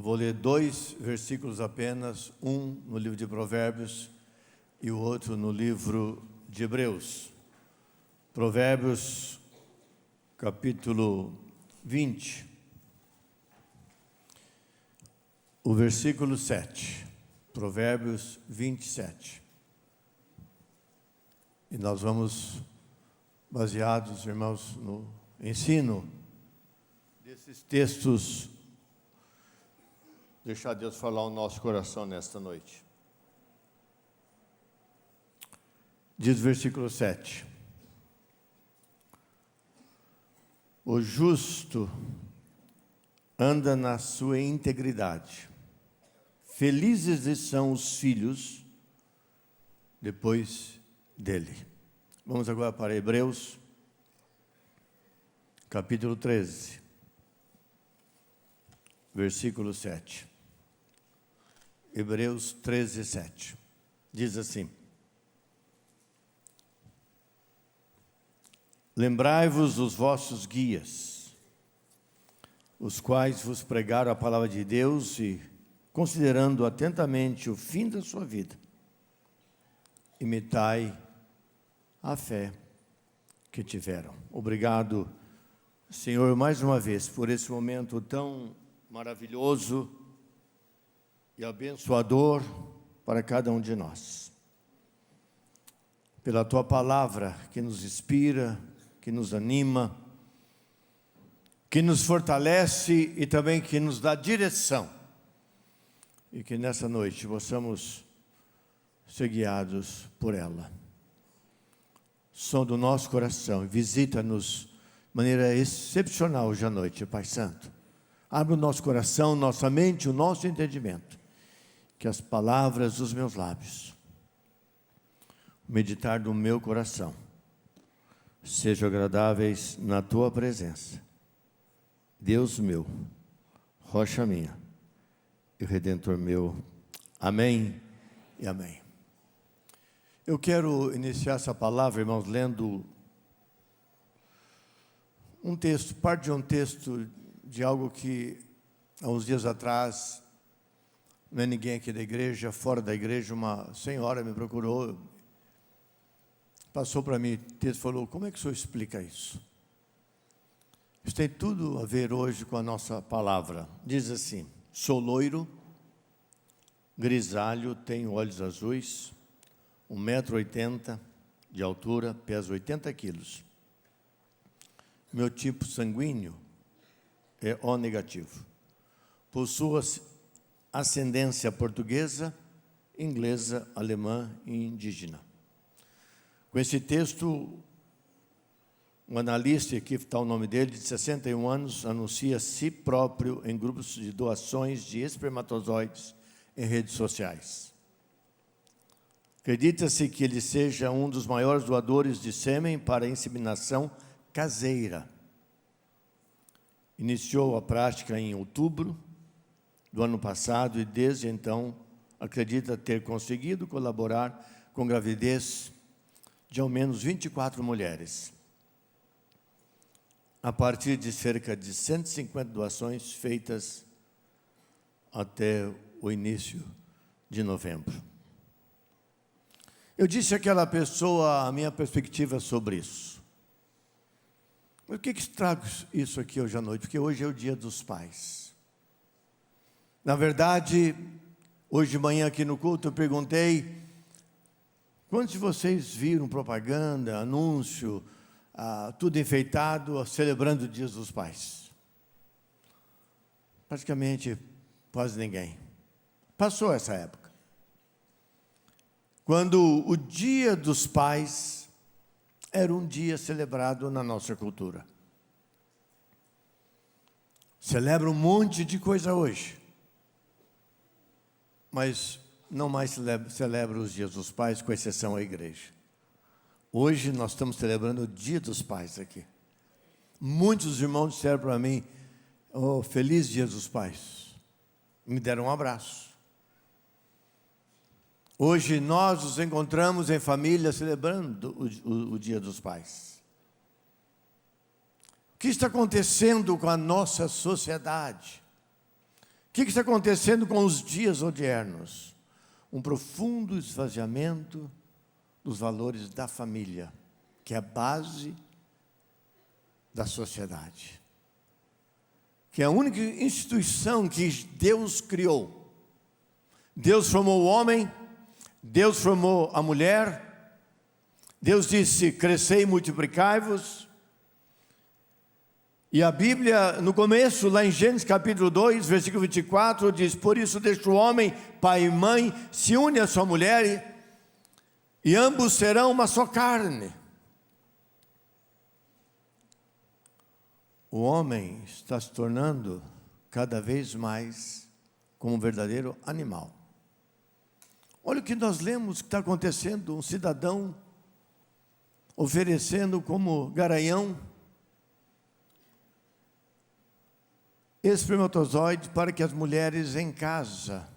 vou ler 2 versículos apenas, um no livro de Provérbios e o outro no livro de Hebreus. Provérbios, capítulo 20, o versículo 7. Provérbios 27. E nós vamos, baseados, irmãos, no ensino desses textos, deixar Deus falar o nosso coração nesta noite. Diz o versículo 7. O justo anda na sua integridade. Felizes são os filhos depois dele. Vamos agora para Hebreus, capítulo 13, versículo 7. Hebreus 13, 7. Diz assim: Lembrai-vos dos vossos guias, os quais vos pregaram a palavra de Deus e, considerando atentamente o fim da sua vida, imitai a fé que tiveram. Obrigado, Senhor, mais uma vez, por esse momento tão maravilhoso e abençoador para cada um de nós. Pela Tua palavra que nos inspira, que nos anima, que nos fortalece e também que nos dá direção. E que nessa noite possamos ser guiados por ela. Som do nosso coração, visita-nos de maneira excepcional hoje à noite, Pai Santo. Abre o nosso coração, nossa mente, o nosso entendimento. Que as palavras dos meus lábios, o meditar do meu coração, sejam agradáveis na Tua presença. Deus meu, rocha minha e Redentor meu. Amém e amém. Eu quero iniciar essa palavra, irmãos, lendo um texto, parte de um texto de algo que, há uns dias atrás, não é ninguém aqui da igreja, fora da igreja, uma senhora me procurou, passou para mim o texto e falou: como é que o senhor explica isso? Isso tem tudo a ver hoje com a nossa palavra. Diz assim: sou loiro, grisalho, tenho olhos azuis, 1,80 m de altura, peso 80 quilos. Meu tipo sanguíneo é O negativo. Possuo ascendência portuguesa, inglesa, alemã e indígena. Com esse texto, um analista, aqui está o nome dele, de 61 anos, anuncia a si próprio em grupos de doações de espermatozoides em redes sociais. Acredita-se que ele seja um dos maiores doadores de sêmen para inseminação caseira. Iniciou a prática em outubro do ano passado e desde então acredita ter conseguido colaborar com gravidez de ao menos 24 mulheres, a partir de cerca de 150 doações feitas até o início de novembro. Eu disse àquela pessoa a minha perspectiva sobre isso. Por que trago isso aqui hoje à noite? Porque hoje é o Dia dos Pais. Na verdade, hoje de manhã aqui no culto eu perguntei: quantos de vocês viram propaganda, anúncio, tudo enfeitado, celebrando o Dia dos Pais? Praticamente quase ninguém. Passou essa época. Quando o Dia dos Pais era um dia celebrado na nossa cultura. Celebra um monte de coisa hoje, mas não mais celebra os Dias dos Pais, com exceção à igreja. Hoje nós estamos celebrando o Dia dos Pais aqui. Muitos irmãos disseram para mim: oh, feliz Dia dos Pais. Me deram um abraço. Hoje nós nos encontramos em família celebrando o Dia dos Pais. O que está acontecendo com a nossa sociedade? que está acontecendo com os dias odiernos? Um profundo esvaziamento dos valores da família, que é a base da sociedade, que é a única instituição que Deus criou. Deus formou o homem, Deus formou a mulher, Deus disse: crescei e multiplicai-vos. E a Bíblia, no começo, lá em Gênesis capítulo 2, versículo 24, diz: por isso deixa o homem, pai e mãe, se une à sua mulher, e ambos serão uma só carne. O homem está se tornando cada vez mais como um verdadeiro animal. Olha o que nós lemos que está acontecendo: um cidadão oferecendo como garanhão espermatozoide para que as mulheres em casa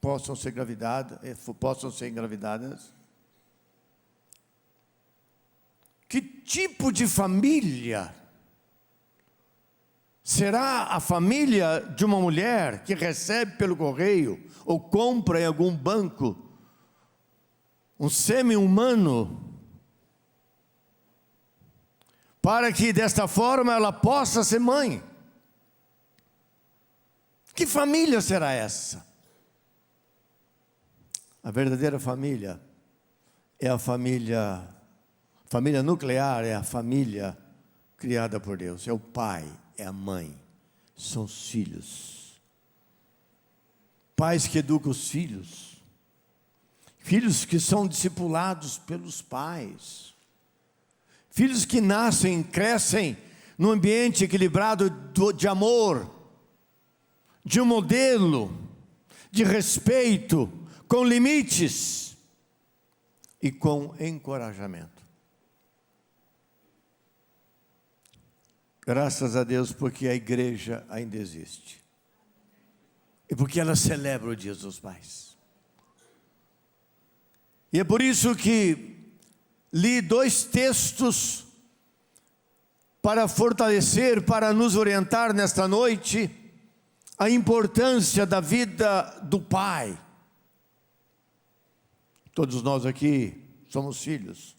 possam ser engravidadas. Que tipo de família será a família de uma mulher que recebe pelo correio ou compra em algum banco um semi-humano, para que desta forma ela possa ser mãe? Que família será essa? A verdadeira família é a família nuclear, é a família criada por Deus. É o pai, é a mãe, são os filhos. Pais que educam os filhos. Filhos que são discipulados pelos pais. Filhos que nascem, crescem num ambiente equilibrado de amor, de um modelo, de respeito, com limites e com encorajamento. Graças a Deus, porque a igreja ainda existe. E porque ela celebra o Dia dos Pais. E é por isso que li 2 textos para fortalecer, para nos orientar nesta noite, a importância da vida do pai. Todos nós aqui somos filhos.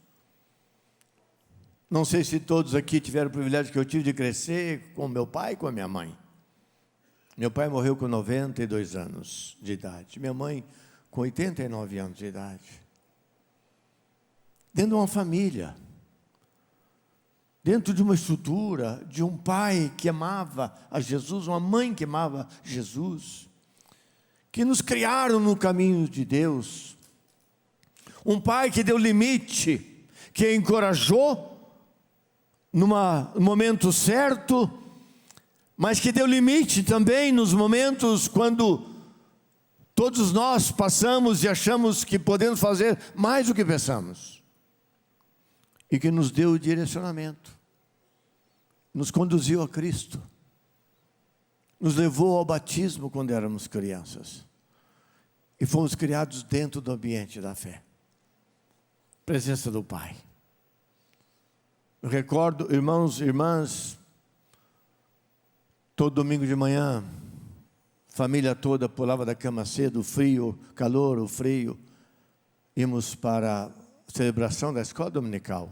Não sei se todos aqui tiveram o privilégio que eu tive de crescer com meu pai e com a minha mãe. Meu pai morreu com 92 anos de idade. Minha mãe com 89 anos de idade. Dentro de uma família. Dentro de uma estrutura, de um pai que amava a Jesus, uma mãe que amava Jesus, que nos criaram no caminho de Deus. Um pai que deu limite, que encorajou no momento certo, mas que deu limite também nos momentos quando todos nós passamos e achamos que podemos fazer mais do que pensamos. E que nos deu o direcionamento, nos conduziu a Cristo, nos levou ao batismo quando éramos crianças, e fomos criados dentro do ambiente da fé, presença do Pai. Eu recordo, irmãos e irmãs, todo domingo de manhã, família toda pulava da cama cedo, o frio, calor, o frio, íamos para celebração da escola dominical.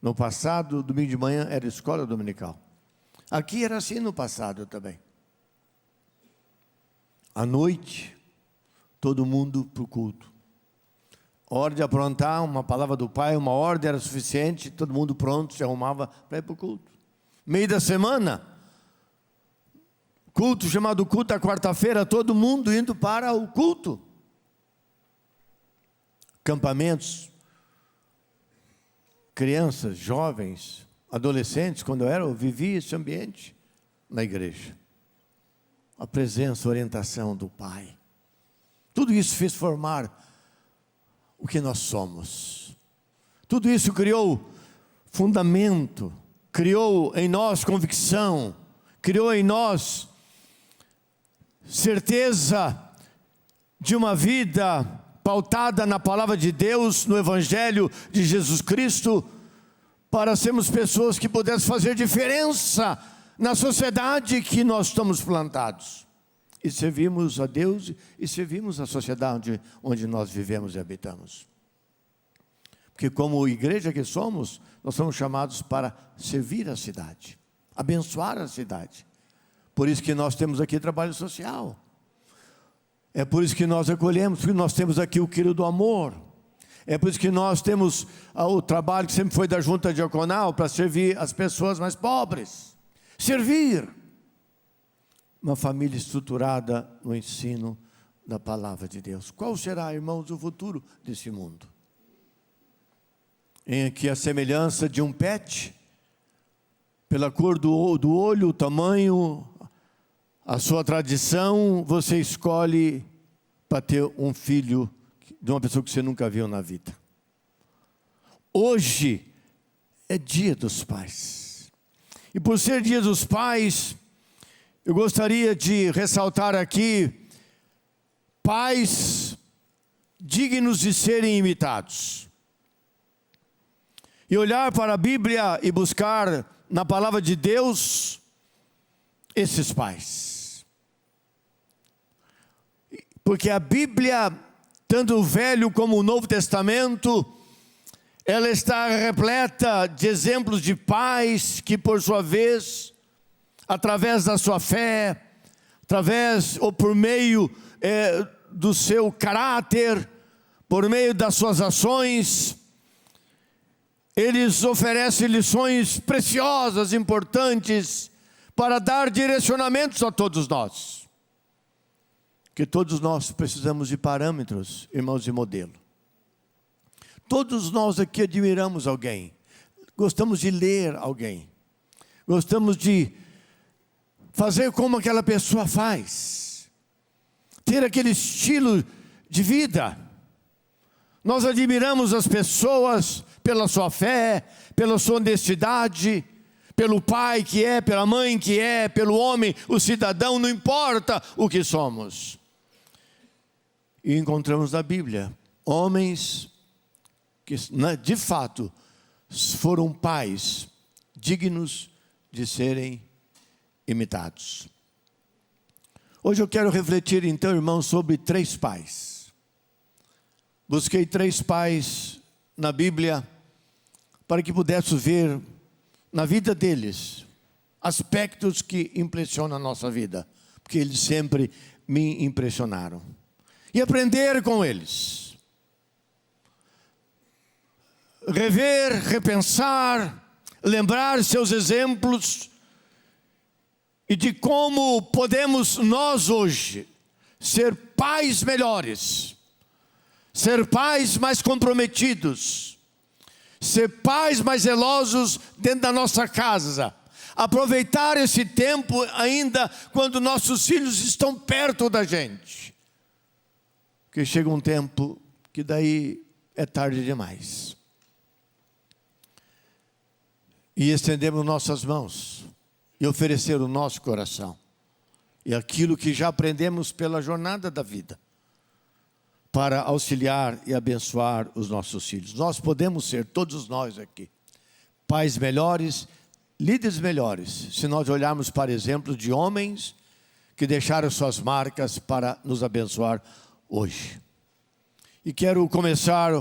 No passado, domingo de manhã era escola dominical. Aqui era assim no passado também. À noite, todo mundo para o culto. Hora de aprontar, uma palavra do pai, uma ordem era suficiente, todo mundo pronto, se arrumava para ir para o culto. Meio da semana, culto chamado culto da quarta-feira, todo mundo indo para o culto. Campamentos, crianças, jovens, adolescentes, quando eu vivia esse ambiente na igreja. A presença, a orientação do Pai. Tudo isso fez formar o que nós somos. Tudo isso criou fundamento, criou em nós convicção, criou em nós certeza de uma vida pautada na palavra de Deus, no Evangelho de Jesus Cristo, para sermos pessoas que pudessem fazer diferença na sociedade que nós estamos plantados. e servimos a Deus e servimos a sociedade onde nós vivemos e habitamos. Porque como igreja que somos, nós somos chamados para servir a cidade, abençoar a cidade. Por isso que nós temos aqui trabalho social. É por isso que nós acolhemos, porque nós temos aqui o quilo do amor. É por isso que nós temos o trabalho que sempre foi da junta diaconal para servir as pessoas mais pobres. Servir. Uma família estruturada no ensino da palavra de Deus. Qual será, irmãos, o futuro desse mundo? Em que a semelhança de um pet, pela cor do olho, o tamanho, a sua tradição, você escolhe para ter um filho de uma pessoa que você nunca viu na vida. Hoje é dia dos pais. E por ser dia dos pais, eu gostaria de ressaltar aqui pais dignos de serem imitados. E olhar para a Bíblia e buscar na palavra de Deus esses pais. Porque a Bíblia, tanto o Velho como o Novo Testamento, ela está repleta de exemplos de pais que, por sua vez, através da sua fé, através ou por meio do seu caráter, por meio das suas ações, eles oferecem lições preciosas, importantes, para dar direcionamentos a todos nós. Que todos nós precisamos de parâmetros, irmãos, de modelo. Todos nós aqui admiramos alguém, gostamos de ler alguém, gostamos de fazer como aquela pessoa faz, ter aquele estilo de vida. Nós admiramos as pessoas pela sua fé, pela sua honestidade, pelo pai que é, pela mãe que é, pelo homem, o cidadão, não importa o que somos. E encontramos na Bíblia homens que, de fato, foram pais dignos de serem imitados. Hoje eu quero refletir então, irmãos, sobre 3 pais. Busquei 3 pais na Bíblia para que pudesse ver na vida deles aspectos que impressionam a nossa vida, porque eles sempre me impressionaram. E aprender com eles. Rever, repensar, lembrar seus exemplos e de como podemos nós hoje ser pais melhores, ser pais mais comprometidos, ser pais mais zelosos dentro da nossa casa, aproveitar esse tempo ainda quando nossos filhos estão perto da gente, porque chega um tempo que daí é tarde demais. E estendemos nossas mãos e oferecer o nosso coração e aquilo que já aprendemos pela jornada da vida, para auxiliar e abençoar os nossos filhos. Nós podemos ser, todos nós aqui, pais melhores, líderes melhores, se nós olharmos para exemplos de homens que deixaram suas marcas para nos abençoar hoje. E quero começar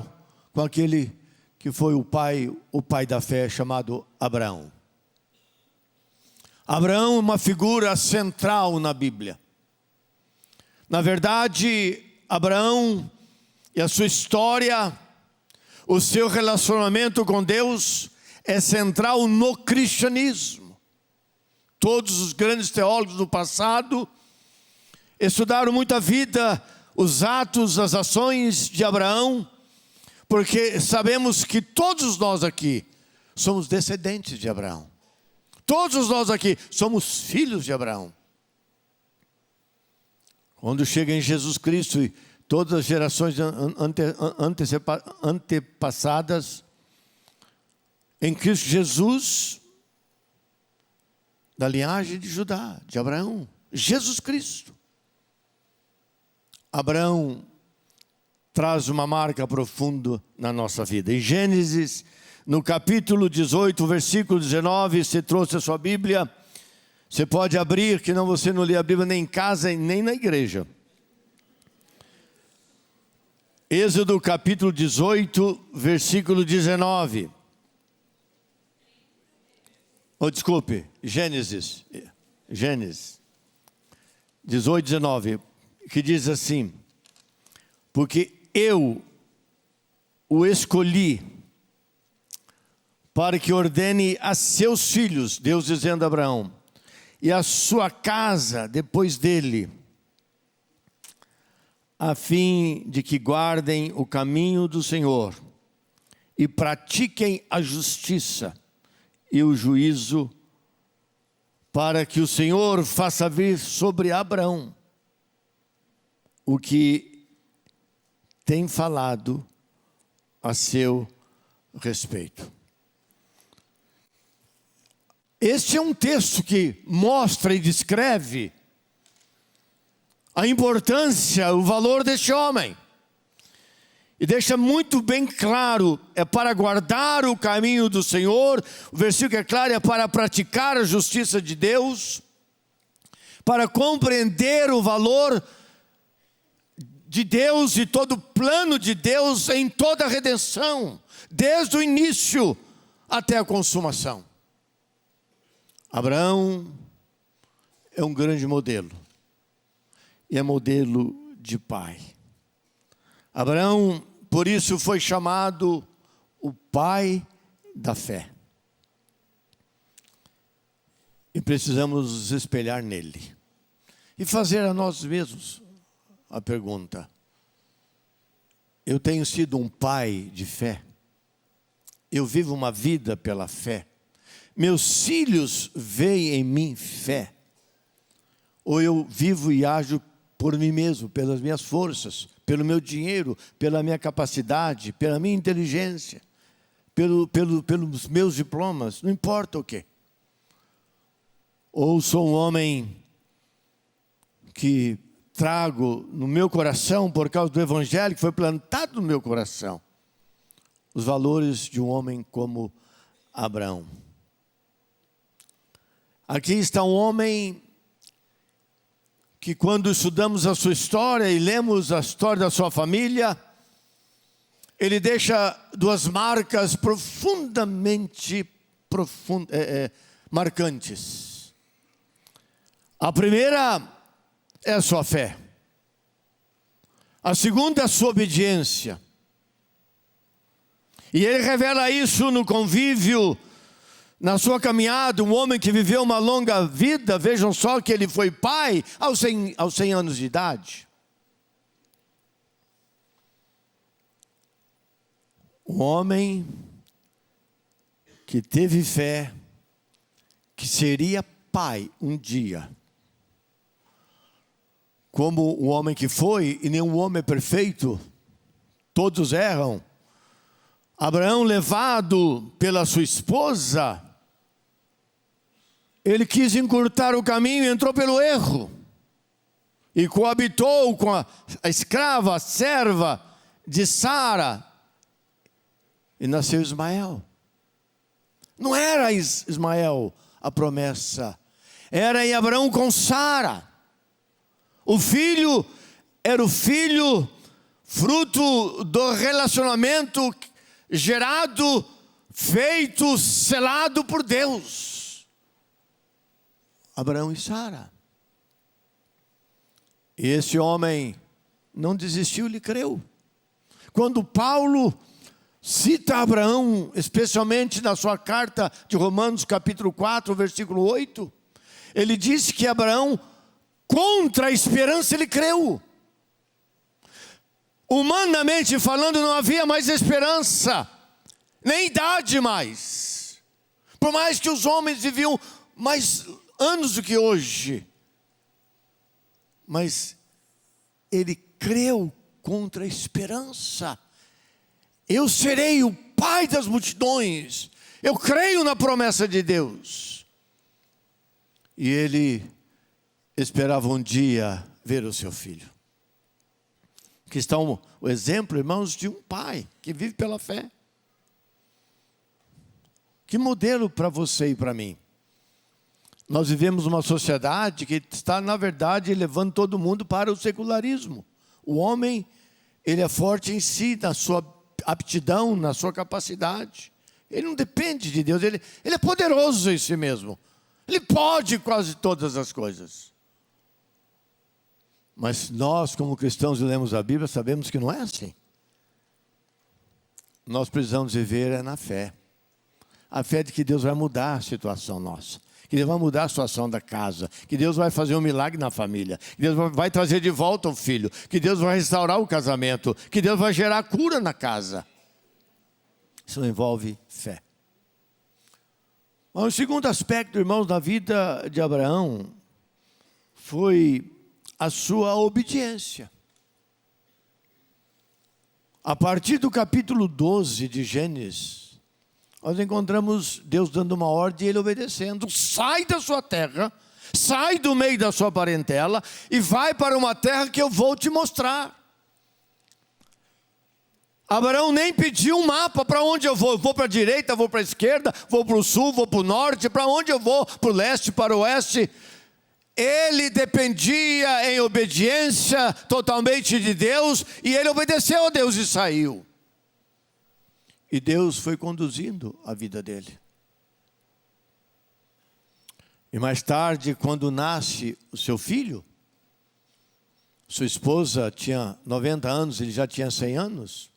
com aquele que foi o pai da fé, chamado Abraão. Abraão é uma figura central na Bíblia. Na verdade, Abraão e a sua história, o seu relacionamento com Deus é central no cristianismo. Todos os grandes teólogos do passado estudaram muito a vida, os atos, as ações de Abraão, porque sabemos que todos nós aqui somos descendentes de Abraão. Todos nós aqui somos filhos de Abraão. Quando chega em Jesus Cristo e todas as gerações antepassadas, em Cristo Jesus, da linhagem de Judá, de Abraão, Jesus Cristo. Abraão traz uma marca profunda na nossa vida. Em Gênesis, no capítulo 18, versículo 19, se trouxe a sua Bíblia, Você pode abrir, que não você não lê a Bíblia nem em casa e nem na igreja. Êxodo capítulo 18, versículo 19. Desculpe, Gênesis 18, 19, que diz assim: porque eu o escolhi para que ordene a seus filhos, Deus dizendo a Abraão, e a sua casa depois dele, a fim de que guardem o caminho do Senhor e pratiquem a justiça e o juízo, para que o Senhor faça vir sobre Abraão o que tem falado a seu respeito. Este é um texto que mostra e descreve a importância, o valor deste homem. E deixa muito bem claro, é para guardar o caminho do Senhor. O versículo é claro, é para praticar a justiça de Deus, para compreender o valor de Deus e todo o plano de Deus em toda a redenção, desde o início até a consumação. Abraão é um grande modelo, e é modelo de pai. Abraão, por isso, foi chamado o pai da fé. E precisamos nos espelhar nele e fazer a nós mesmos a pergunta: eu tenho sido um pai de fé? Eu vivo uma vida pela fé? Meus filhos veem em mim fé? Ou eu vivo e ajo por mim mesmo, pelas minhas forças, pelo meu dinheiro, pela minha capacidade, pela minha inteligência, pelos meus diplomas, não importa o quê? Ou sou um homem que trago no meu coração, por causa do Evangelho que foi plantado no meu coração, os valores de um homem como Abraão. Aqui está um homem que, quando estudamos a sua história e lemos a história da sua família, ele deixa duas marcas profundamente marcantes. A primeira é a sua fé. A segunda é a sua obediência. E ele revela isso no convívio, na sua caminhada. Um homem que viveu uma longa vida. Vejam só que ele foi pai aos 100 anos de idade. Um homem que teve fé, que seria pai um dia. Como o homem que foi, e nenhum homem é perfeito, todos erram. Abraão, levado pela sua esposa, ele quis encurtar o caminho e entrou pelo erro. E coabitou com a escrava, a serva de Sara. E nasceu Ismael. Não era Ismael a promessa. Era em Abraão com Sara. O filho era o filho fruto do relacionamento gerado, feito, selado por Deus. Abraão e Sara. E esse homem não desistiu, ele creu. Quando Paulo cita Abraão, especialmente na sua carta de Romanos capítulo 4, versículo 8, ele disse que Abraão, contra a esperança, ele creu. Humanamente falando, não havia mais esperança, nem idade mais. Por mais que os homens viviam mais anos do que hoje. Mas ele creu contra a esperança. Eu serei o pai das multidões. Eu creio na promessa de Deus. E ele esperava um dia ver o seu filho. Que está o exemplo, irmãos, de um pai que vive pela fé. Que modelo para você e para mim. Nós vivemos uma sociedade que está, na verdade, levando todo mundo para o secularismo. O homem, ele é forte em si, na sua aptidão, na sua capacidade. Ele não depende de Deus, ele é poderoso em si mesmo. Ele pode quase todas as coisas. Mas nós, como cristãos, lemos a Bíblia, sabemos que não é assim. Nós precisamos viver na fé. A fé de que Deus vai mudar a situação nossa. Que Deus vai mudar a situação da casa. Que Deus vai fazer um milagre na família. Que Deus vai trazer de volta o filho. Que Deus vai restaurar o casamento. Que Deus vai gerar cura na casa. Isso envolve fé. O segundo aspecto, irmãos, da vida de Abraão foi a sua obediência. A partir do capítulo 12 de Gênesis, nós encontramos Deus dando uma ordem e ele obedecendo. Sai da sua terra, sai do meio da sua parentela e vai para uma terra que eu vou te mostrar. Abraão nem pediu um mapa para onde eu vou. Eu vou para a direita, vou para a esquerda, vou para o sul, vou para o norte, para onde eu vou? Para o leste, para o oeste. Ele dependia em obediência totalmente de Deus e ele obedeceu a Deus e saiu. E Deus foi conduzindo a vida dele. E mais tarde, quando nasce o seu filho, sua esposa tinha 90 anos, ele já tinha 100 anos.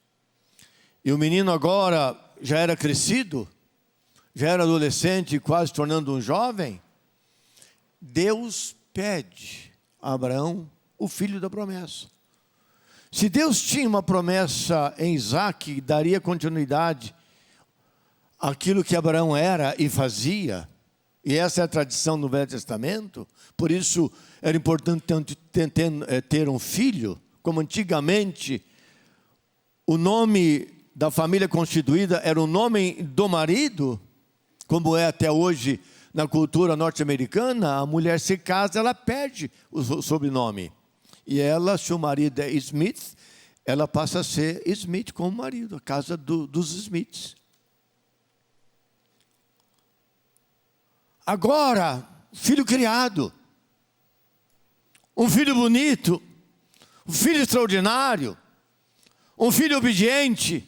E o menino agora já era crescido, já era adolescente, quase tornando um jovem. Deus pede a Abraão o filho da promessa. Se Deus tinha uma promessa em Isaac, que daria continuidade àquilo que Abraão era e fazia, e essa é a tradição no Velho Testamento, por isso era importante ter um filho, como antigamente o nome da família constituída era o nome do marido, como é até hoje na cultura norte-americana, a mulher se casa, ela perde o sobrenome. E ela, se o marido é Smith, ela passa a ser Smith como marido, a casa dos Smiths. Agora, filho criado, um filho bonito, um filho extraordinário, um filho obediente.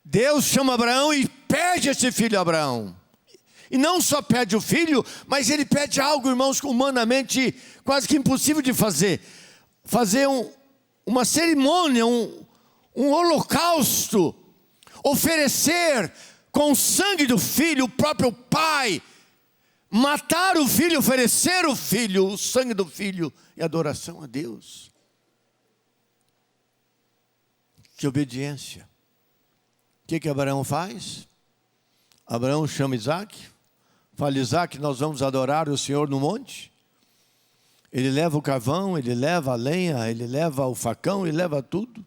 Deus chama Abraão e pede esse filho a Abraão. E não só pede o filho, mas ele pede algo, irmãos, humanamente quase que impossível de fazer. Fazer uma cerimônia, um holocausto. Oferecer com o sangue do filho, o próprio pai. Matar o filho, oferecer o filho, o sangue do filho e adoração a Deus. Que obediência. O que Abraão faz? Abraão chama Isaac. Fala, Isaac, nós vamos adorar o Senhor no monte. Ele leva o carvão, ele leva a lenha, ele leva o facão, ele leva tudo.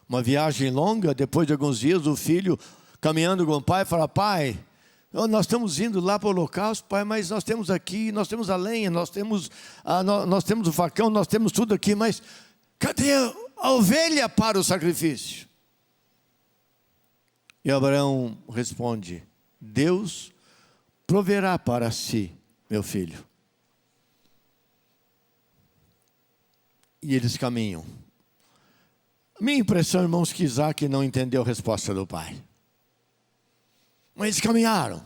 Uma viagem longa, depois de alguns dias, o filho caminhando com o pai, fala, pai, nós estamos indo lá para o holocausto, pai, mas nós temos aqui, nós temos a lenha, nós temos o facão, nós temos tudo aqui, mas cadê a ovelha para o sacrifício? E Abraão responde, Deus proverá para si, meu filho. E eles caminham. Minha impressão, irmãos, que Isaac não entendeu a resposta do pai. Mas eles caminharam.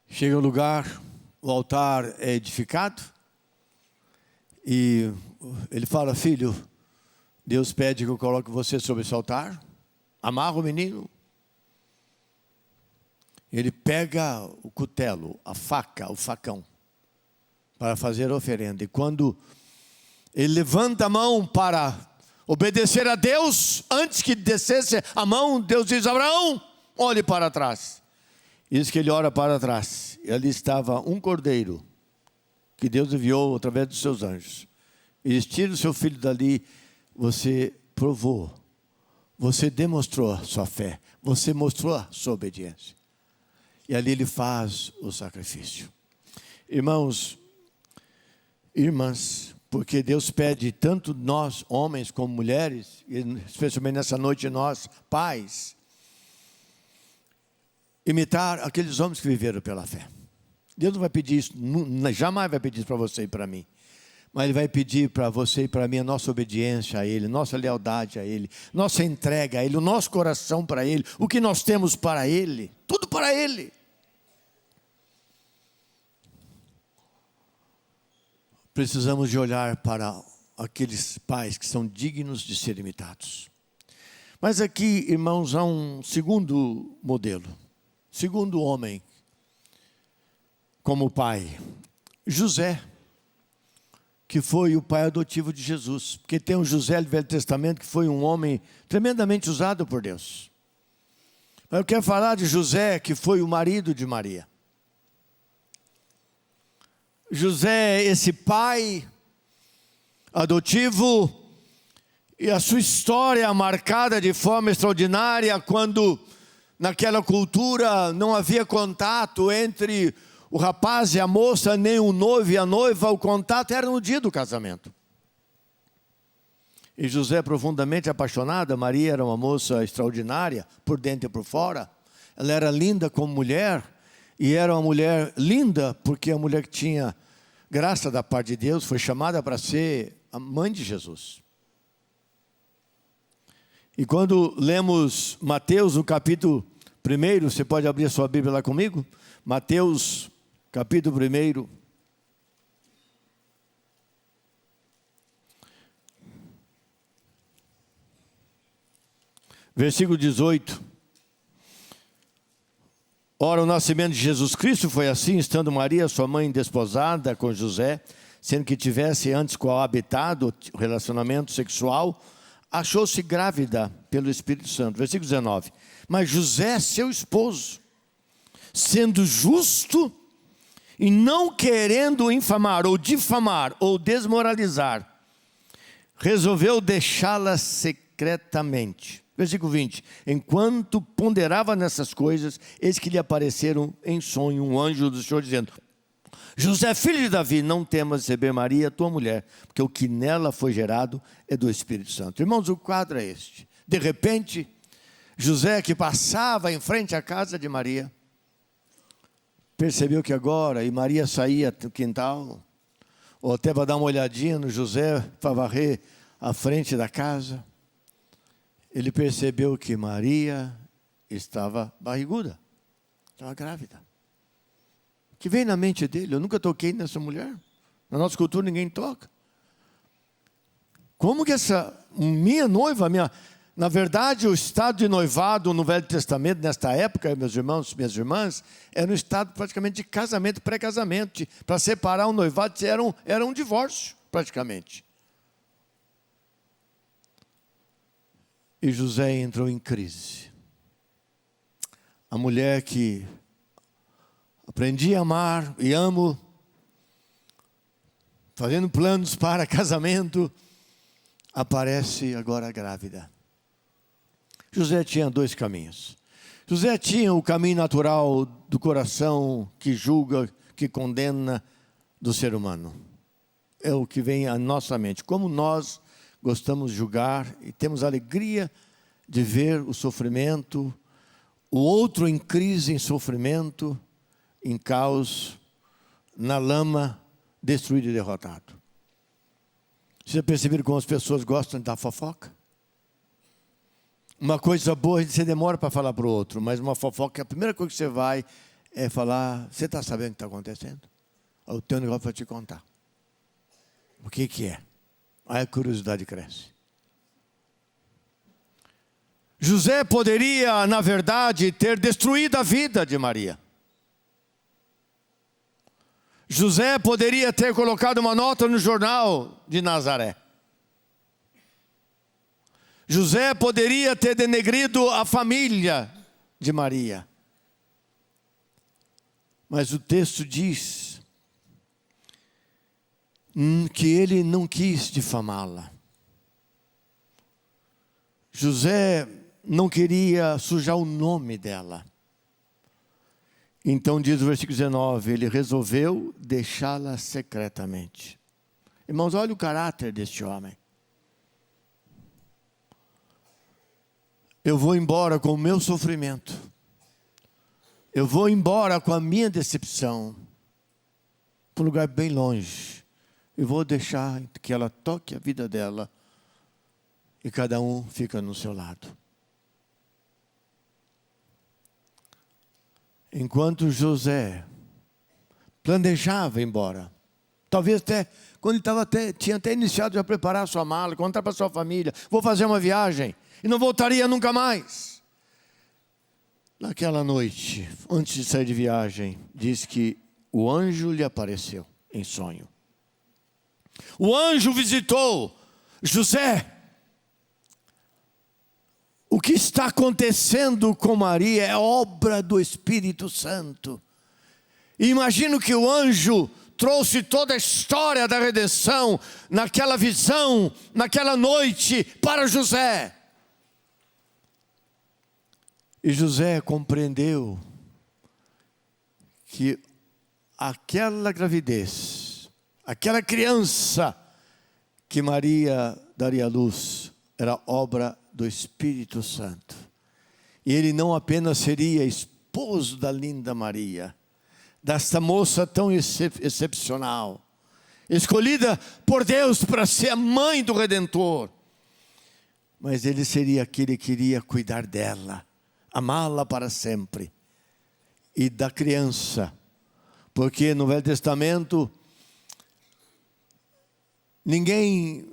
Chega ao lugar, o altar é edificado. E ele fala, filho, Deus pede que eu coloque você sobre esse altar. Amarra o menino. Ele pega o cutelo, a faca, o facão, para fazer a oferenda. E quando ele levanta a mão para obedecer a Deus, antes que descesse a mão, Deus diz, Abraão, olhe para trás. Diz que ele olha para trás. E ali estava um cordeiro, que Deus enviou através dos seus anjos. Eles tiram o seu filho dali, você provou, você demonstrou a sua fé, você mostrou a sua obediência. E ali ele faz o sacrifício. Irmãos, irmãs, porque Deus pede tanto nós, homens como mulheres, e especialmente nessa noite nós, pais, imitar aqueles homens que viveram pela fé. Deus não vai pedir isso, jamais vai pedir isso para você e para mim. Mas Ele vai pedir para você e para mim a nossa obediência a Ele, nossa lealdade a Ele, nossa entrega a Ele, o nosso coração para Ele, o que nós temos para Ele, tudo para Ele. Precisamos de olhar para aqueles pais que são dignos de ser imitados. Mas aqui, irmãos, há um segundo modelo, segundo homem como pai, José, que foi o pai adotivo de Jesus. Porque tem um José do Velho Testamento que foi um homem tremendamente usado por Deus. Mas eu quero falar de José, que foi o marido de Maria. José, esse pai adotivo, e a sua história marcada de forma extraordinária, quando naquela cultura não havia contato entre o rapaz e a moça, nem o noivo e a noiva, o contato era no dia do casamento. E José, profundamente apaixonado, Maria era uma moça extraordinária, por dentro e por fora. Ela era linda como mulher, e era uma mulher linda, porque a mulher que tinha graça da parte de Deus, foi chamada para ser a mãe de Jesus. E quando lemos Mateus, no capítulo 1, você pode abrir a sua Bíblia lá comigo? Mateus, capítulo 1. Versículo 18. Ora, o nascimento de Jesus Cristo foi assim, estando Maria, sua mãe, desposada com José, sendo que tivesse antes coabitado o relacionamento sexual, achou-se grávida pelo Espírito Santo. Versículo 19. Mas José, seu esposo, sendo justo e não querendo infamar ou difamar ou desmoralizar, resolveu deixá-la secretamente. Versículo 20. Enquanto ponderava nessas coisas, eis que lhe apareceram em sonho um anjo do Senhor, dizendo: José, filho de Davi, não temas receber Maria, tua mulher, porque o que nela foi gerado é do Espírito Santo. Irmãos, o quadro é este. De repente, José, que passava em frente à casa de Maria, percebeu que agora, e Maria saía do quintal, ou até para dar uma olhadinha no José, para varrer a frente da casa, ele percebeu que Maria estava barriguda, estava grávida. O que veio na mente dele? Eu nunca toquei nessa mulher. Na nossa cultura ninguém toca. Como que essa minha noiva, na verdade o estado de noivado no Velho Testamento, nesta época, meus irmãos, minhas irmãs, era um estado praticamente de casamento, pré-casamento. Para separar um noivado era um divórcio, praticamente. E José entrou em crise. A mulher que aprendi a amar e amo, fazendo planos para casamento, aparece agora grávida. José tinha dois caminhos. José tinha o caminho natural do coração que julga, que condena do ser humano. É o que vem à nossa mente. Como nós gostamos de julgar e temos alegria de ver o sofrimento, o outro em crise, em sofrimento, em caos, na lama, destruído e derrotado. Vocês já perceberam como as pessoas gostam de dar fofoca? Uma coisa boa, você demora para falar para o outro, mas uma fofoca, a primeira coisa que você vai é falar: você está sabendo o que está acontecendo? Eu tenho um negócio para te contar. O que é? Aí a curiosidade cresce. José poderia, na verdade, ter destruído a vida de Maria. José poderia ter colocado uma nota no jornal de Nazaré. José poderia ter denegrido a família de Maria. Mas o texto diz que ele não quis difamá-la. José não queria sujar o nome dela. Então diz o versículo 19, ele resolveu deixá-la secretamente. Irmãos, olha o caráter deste homem. Eu vou embora com o meu sofrimento, eu vou embora com a minha decepção para um lugar bem longe. Eu vou deixar que ela toque a vida dela e cada um fica no seu lado. Enquanto José planejava ir embora, talvez até quando ele tinha até iniciado a preparar a sua mala, contar para a sua família, vou fazer uma viagem e não voltaria nunca mais. Naquela noite, antes de sair de viagem, diz que o anjo lhe apareceu em sonho. O anjo visitou José. O que está acontecendo com Maria é obra do Espírito Santo. E imagino que o anjo trouxe toda a história da redenção, naquela visão, naquela noite, para José. E José compreendeu que aquela gravidez, aquela criança que Maria daria à luz, era obra do Espírito Santo. E ele não apenas seria esposo da linda Maria, desta moça tão excepcional, escolhida por Deus para ser a mãe do Redentor, mas ele seria aquele que iria cuidar dela, amá-la para sempre, e da criança, porque no Velho Testamento ninguém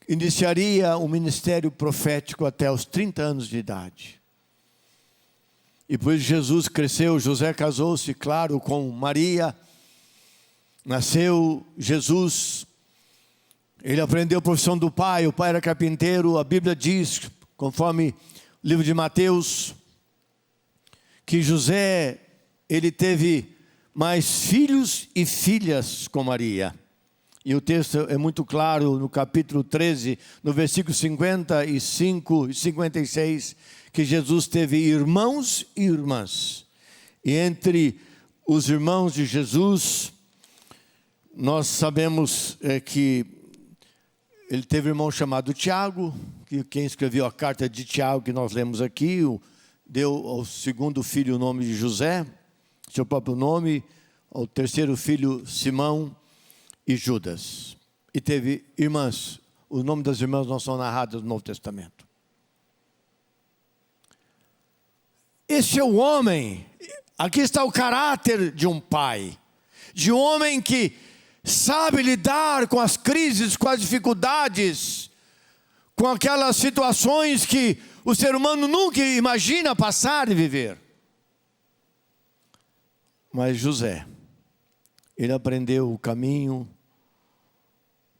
iniciaria o ministério profético até os 30 anos de idade. E depois Jesus cresceu, José casou-se, claro, com Maria, nasceu Jesus, ele aprendeu a profissão do pai, o pai era carpinteiro. A Bíblia diz, conforme o livro de Mateus, que José, ele teve mais filhos e filhas com Maria. E o texto é muito claro no capítulo 13, no versículo 55 e 56, que Jesus teve irmãos e irmãs. E entre os irmãos de Jesus, nós sabemos que ele teve um irmão chamado Tiago, que quem escreveu a carta de Tiago que nós lemos aqui, deu ao segundo filho o nome de José, seu próprio nome, ao terceiro filho Simão e Judas. E teve irmãs. O nome das irmãs não são narrados no Novo Testamento. Esse é o homem. Aqui está o caráter de um pai, de um homem que sabe lidar com as crises, com as dificuldades, com aquelas situações que o ser humano nunca imagina passar e viver. Mas José, ele aprendeu o caminho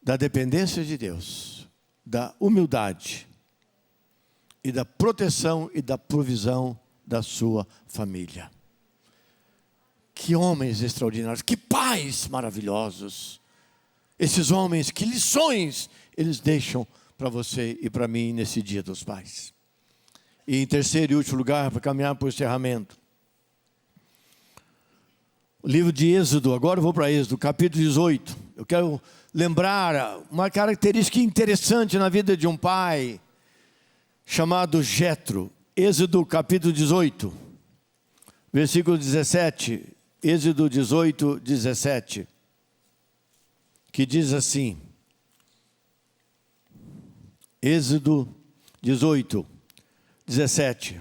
da dependência de Deus, da humildade e da proteção e da provisão da sua família. Que homens extraordinários, que pais maravilhosos. Esses homens, que lições eles deixam para você e para mim nesse dia dos pais. E em terceiro e último lugar, para caminhar para o encerramento, o livro de Êxodo. Agora eu vou para Êxodo, capítulo 18. Eu quero lembrar uma característica interessante na vida de um pai, chamado Jetro. Êxodo capítulo 18, versículo 17. Êxodo 18, 17. Que diz assim. Êxodo 18, 17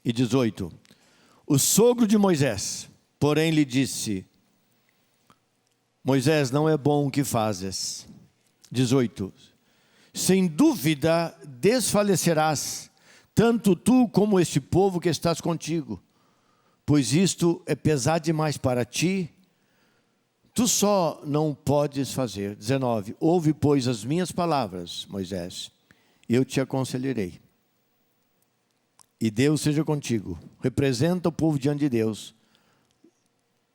e 18. O sogro de Moisés, porém, lhe disse: Moisés, não é bom o que fazes. 18. Sem dúvida desfalecerás, tanto tu como este povo que estás contigo, pois isto é pesado demais para ti, tu só não podes fazer. 19. Ouve, pois, as minhas palavras, Moisés, eu te aconselharei. E Deus seja contigo. Representa o povo diante de Deus.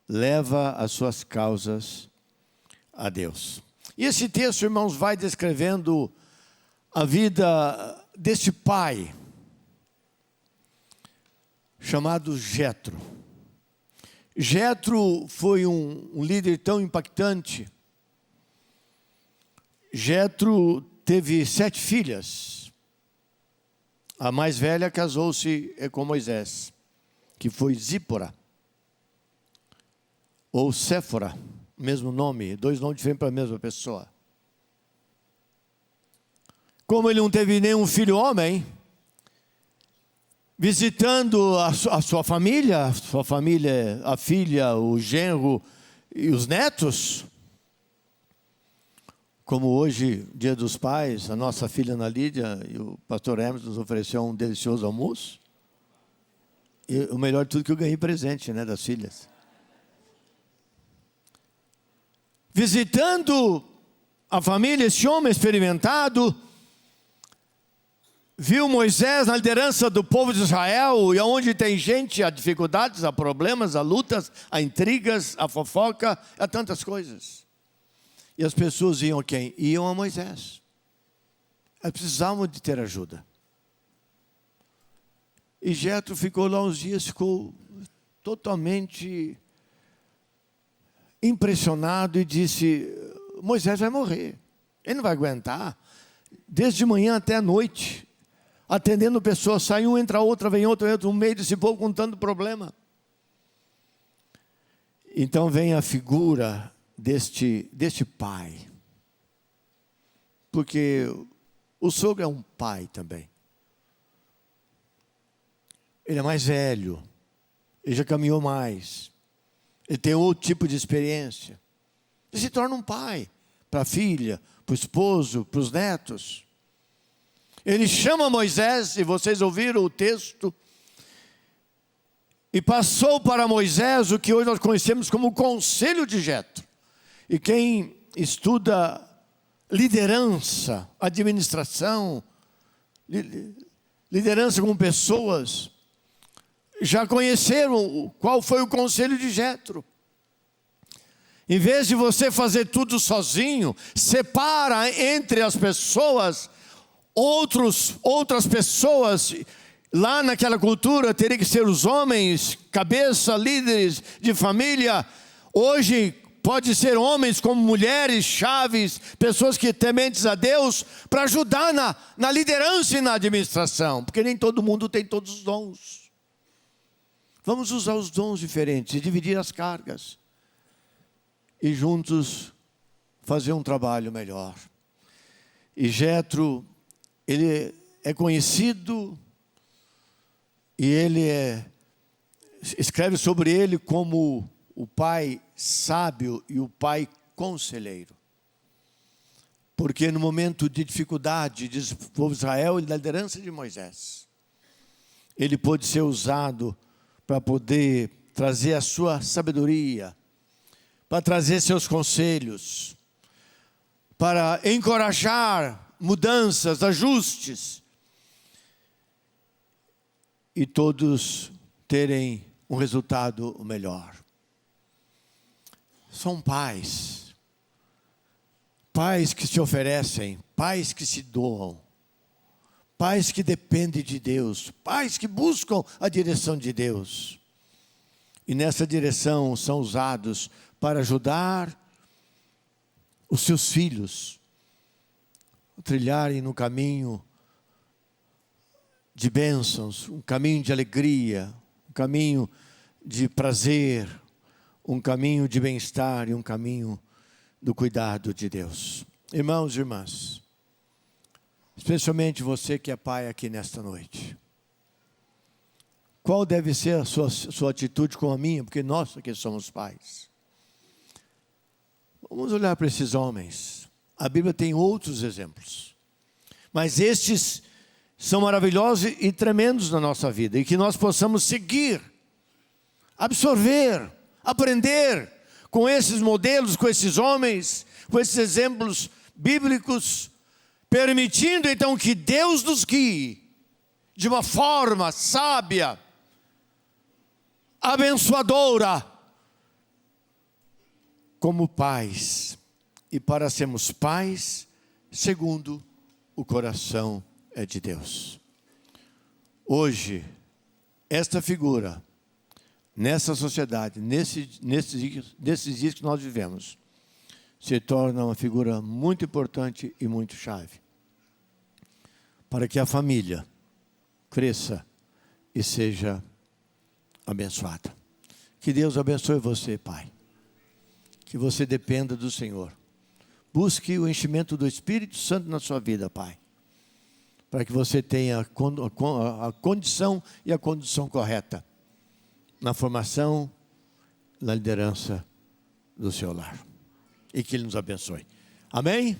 Leva as suas causas a Deus. E esse texto, irmãos, vai descrevendo a vida desse pai, chamado Jetro. Jetro foi um líder tão impactante. Jetro teve 7 filhas. A mais velha casou-se com Moisés, que foi Zípora. ou Séfora, mesmo nome, dois nomes diferentes para a mesma pessoa. Como ele não teve nenhum filho homem, visitando a sua família, a filha, o genro e os netos, como hoje, Dia dos Pais, a nossa filha Ana Lídia e o pastor Hermes nos ofereceu um delicioso almoço. E o melhor de tudo que eu ganhei presente, né, das filhas. Visitando a família, esse homem experimentado, viu Moisés na liderança do povo de Israel, e onde tem gente, há dificuldades, há problemas, há lutas, há intrigas, há fofoca, há tantas coisas. E as pessoas iam a quem? Iam a Moisés. Elas precisavam de ter ajuda. E Jetro ficou lá uns dias, ficou totalmente impressionado e disse: Moisés vai morrer, ele não vai aguentar, desde manhã até a noite, atendendo pessoas, sai um, entra outra, vem outro, no meio desse povo com tanto problema. Então vem a figura deste pai, porque o sogro é um pai também. Ele é mais velho, ele já caminhou mais, ele tem outro tipo de experiência. Ele se torna um pai para a filha, para o esposo, para os netos. Ele chama Moisés, e vocês ouviram o texto, e passou para Moisés o que hoje nós conhecemos como o conselho de Jetro. E quem estuda liderança, administração, liderança com pessoas, já conheceram qual foi o conselho de Jetro. Em vez de você fazer tudo sozinho, separa entre as pessoas, outras pessoas. Lá naquela cultura teria que ser os homens, cabeça, líderes de família. Hoje pode ser homens como mulheres, chaves, pessoas que tementes a Deus, para ajudar na liderança e na administração, porque nem todo mundo tem todos os dons. Vamos usar os dons diferentes e dividir as cargas, e juntos fazer um trabalho melhor. E Jetro, ele é conhecido, e ele escreve sobre ele como o pai sábio e o pai conselheiro. Porque no momento de dificuldade do povo de Israel e da liderança de Moisés, ele pôde ser usado para poder trazer a sua sabedoria, para trazer seus conselhos, para encorajar mudanças, ajustes, e todos terem um resultado melhor. São pais que se oferecem, pais que se doam, pais que dependem de Deus, pais que buscam a direção de Deus. E nessa direção são usados para ajudar os seus filhos a trilharem no caminho de bênçãos, um caminho de alegria, um caminho de prazer, um caminho de bem-estar e um caminho do cuidado de Deus. Irmãos e irmãs, especialmente você que é pai aqui nesta noite, qual deve ser a sua atitude com a minha? Porque nós aqui somos pais. Vamos olhar para esses homens. A Bíblia tem outros exemplos, mas estes são maravilhosos e tremendos na nossa vida, e que nós possamos seguir, absorver, aprender com esses modelos, com esses homens, com esses exemplos bíblicos, permitindo então que Deus nos guie de uma forma sábia, abençoadora, como pais, e para sermos pais segundo o coração de Deus. Hoje, esta figura, nessa sociedade, nesses dias que nós vivemos, se torna uma figura muito importante e muito chave, para que a família cresça e seja abençoada. Que Deus abençoe você, pai. que você dependa do Senhor. Busque o enchimento do Espírito Santo na sua vida, Pai, para que você tenha a condição e a condução correta na formação, na liderança do seu lar. E que Ele nos abençoe. Amém?